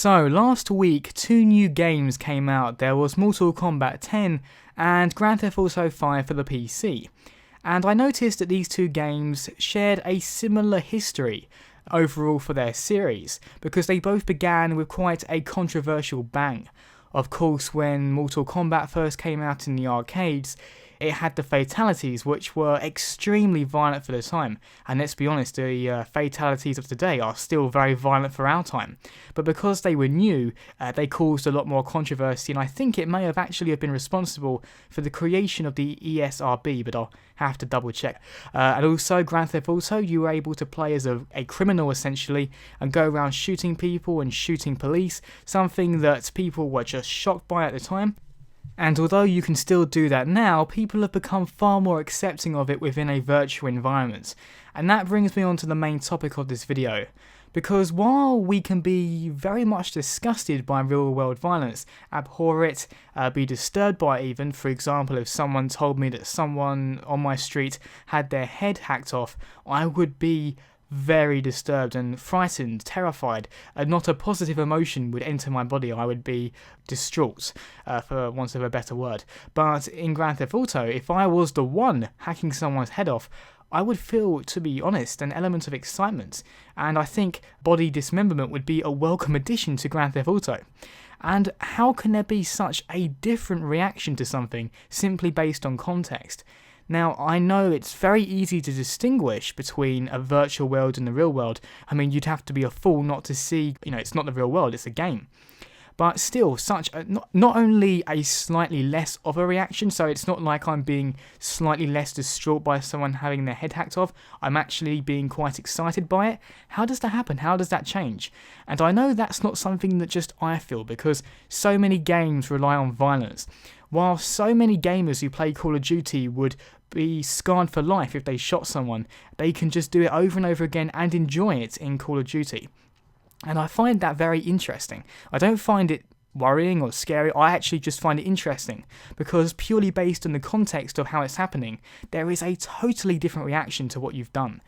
So, last week, two new games came out. There was Mortal Kombat 10 and Grand Theft Auto 5 for the PC. And I noticed that these two games shared a similar history overall for their series, because they both began with quite a controversial bang. Of course, when Mortal Kombat first came out in the arcades, it had the fatalities, which were extremely violent for the time. And let's be honest, the fatalities of today are still very violent for our time. But because they were new, they caused a lot more controversy, and I think it may have actually been responsible for the creation of the ESRB, but I'll have to double check. And also, Grand Theft Auto, you were able to play as a criminal essentially, and go around shooting people and shooting police, something that people were just shocked by at the time. And although you can still do that now, people have become far more accepting of it within a virtual environment. And that brings me on to the main topic of this video. Because while we can be very much disgusted by real world violence, abhor it, be disturbed by it even, for example if someone told me that someone on my street had their head hacked off, I would be very disturbed and frightened, terrified, and not a positive emotion would enter my body. I would be distraught, for want of a better word. But in Grand Theft Auto, if I was the one hacking someone's head off, I would feel, to be honest, an element of excitement, and I think body dismemberment would be a welcome addition to Grand Theft Auto. And how can there be such a different reaction to something simply based on context? Now, I know it's very easy to distinguish between a virtual world and the real world. I mean, you'd have to be a fool not to see, it's not the real world, it's a game. But still, not only a slightly less of a reaction, so it's not like I'm being slightly less distraught by someone having their head hacked off, I'm actually being quite excited by it. How does that happen? How does that change? And I know that's not something that just I feel, because so many games rely on violence. While so many gamers who play Call of Duty would be scarred for life if they shot someone, they can just do it over and over again and enjoy it in Call of Duty. And I find that very interesting. I don't find it worrying or scary, I actually just find it interesting, because purely based on the context of how it's happening, there is a totally different reaction to what you've done.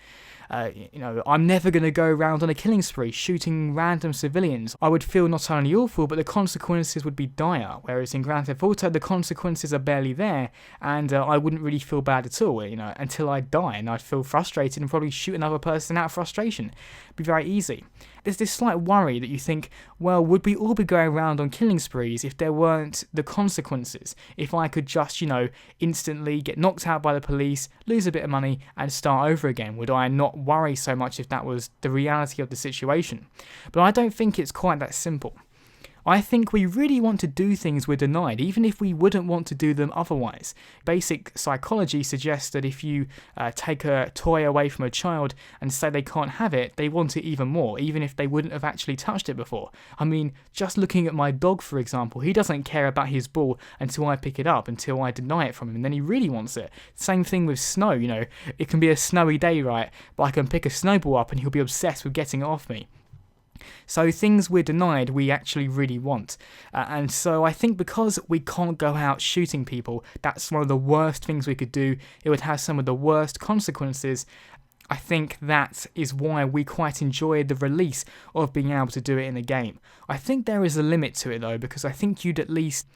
I'm never going to go around on a killing spree shooting random civilians. I would feel not only awful, but the consequences would be dire, whereas in Grand Theft Auto the consequences are barely there, and I wouldn't really feel bad at all, until I die, and I'd feel frustrated and probably shoot another person out of frustration. It'd be very easy. There's this slight worry that you think, well, would we all be going around on killing sprees if there weren't the consequences? If I could just, instantly get knocked out by the police, lose a bit of money, and start over again, would I not worry so much if that was the reality of the situation? But I don't think it's quite that simple. I think we really want to do things we're denied, even if we wouldn't want to do them otherwise. Basic psychology suggests that if you take a toy away from a child and say they can't have it, they want it even more, even if they wouldn't have actually touched it before. I mean, just looking at my dog, for example, he doesn't care about his ball until I pick it up, until I deny it from him, and then he really wants it. Same thing with snow, it can be a snowy day, right, but I can pick a snowball up and he'll be obsessed with getting it off me. So things we're denied, we actually really want. And so I think because we can't go out shooting people, that's one of the worst things we could do. It would have some of the worst consequences. I think that is why we quite enjoy the release of being able to do it in a game. I think there is a limit to it though, because I think you'd at least...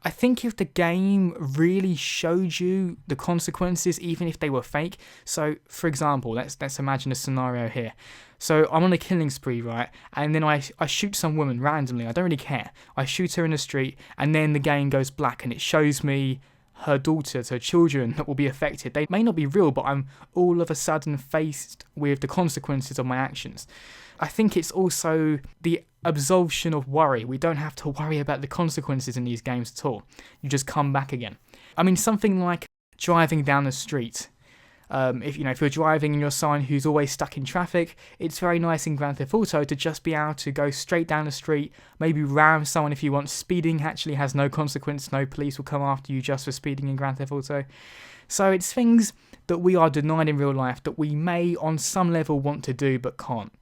I think if the game really showed you the consequences, even if they were fake. So, for example, let's imagine a scenario here. So I'm on a killing spree, right? And then I shoot some woman randomly. I don't really care. I shoot her in the street, and then the game goes black, and it shows me her daughter, her children that will be affected. They may not be real, but I'm all of a sudden faced with the consequences of my actions. I think it's also the absolution of worry. We don't have to worry about the consequences in these games at all. You just come back again. I mean, something like driving down the street. If you're driving and you're someone who's always stuck in traffic, it's very nice in Grand Theft Auto to just be able to go straight down the street, maybe ram someone if you want. Speeding actually has no consequence, no police will come after you just for speeding in Grand Theft Auto. So it's things that we are denied in real life that we may on some level want to do but can't.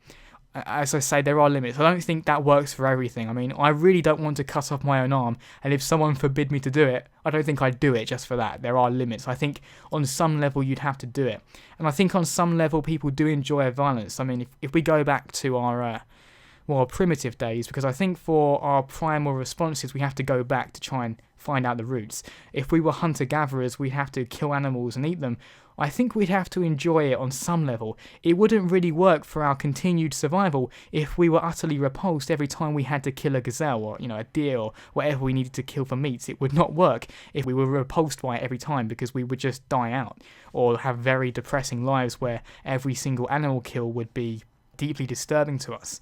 As I say, there are limits. I don't think that works for everything. I mean, I really don't want to cut off my own arm, and if someone forbid me to do it, I don't think I'd do it just for that. There are limits. I think on some level you'd have to do it. And I think on some level people do enjoy violence. I mean, if we go back to our more primitive days, because I think for our primal responses we have to go back to try and find out the roots. If we were hunter-gatherers, we'd have to kill animals and eat them. I think we'd have to enjoy it on some level. It wouldn't really work for our continued survival if we were utterly repulsed every time we had to kill a gazelle or, a deer or whatever we needed to kill for meats. It would not work if we were repulsed by it every time, because we would just die out or have very depressing lives where every single animal kill would be deeply disturbing to us.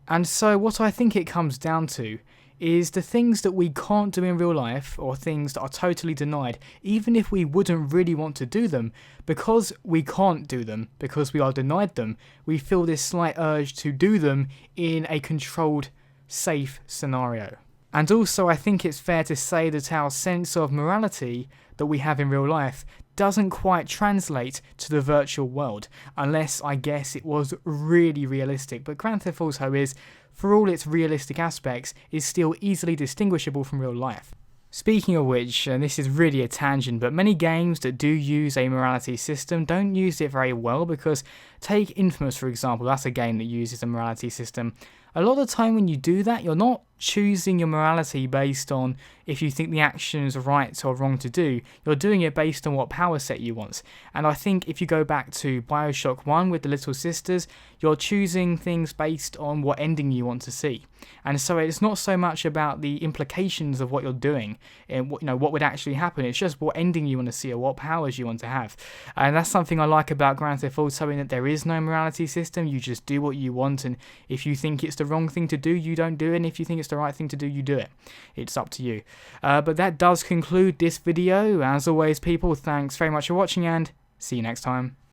And so what I think it comes down to is the things that we can't do in real life, or things that are totally denied, even if we wouldn't really want to do them, because we can't do them, because we are denied them, we feel this slight urge to do them in a controlled, safe scenario. And also I think it's fair to say that our sense of morality that we have in real life doesn't quite translate to the virtual world, unless I guess it was really realistic. But Grand Theft Auto is, for all its realistic aspects, is still easily distinguishable from real life. Speaking of which, and this is really a tangent, but many games that do use a morality system don't use it very well, because take Infamous for example, that's a game that uses a morality system. A lot of the time when you do that, you're not choosing your morality based on if you think the action is right or wrong to do. You're doing it based on what power set you want. And I think if you go back to Bioshock 1 with the Little Sisters, you're choosing things based on what ending you want to see. And so it's not so much about the implications of what you're doing and what would actually happen. It's just what ending you want to see or what powers you want to have. And that's something I like about Grand Theft Auto, in that there is no morality system. You just do what you want, and if you think it's the wrong thing to do, you don't do it, and if you think it's the right thing to do, you do it. It's up to you. But that does conclude this video. As always, people, thanks very much for watching, and see you next time.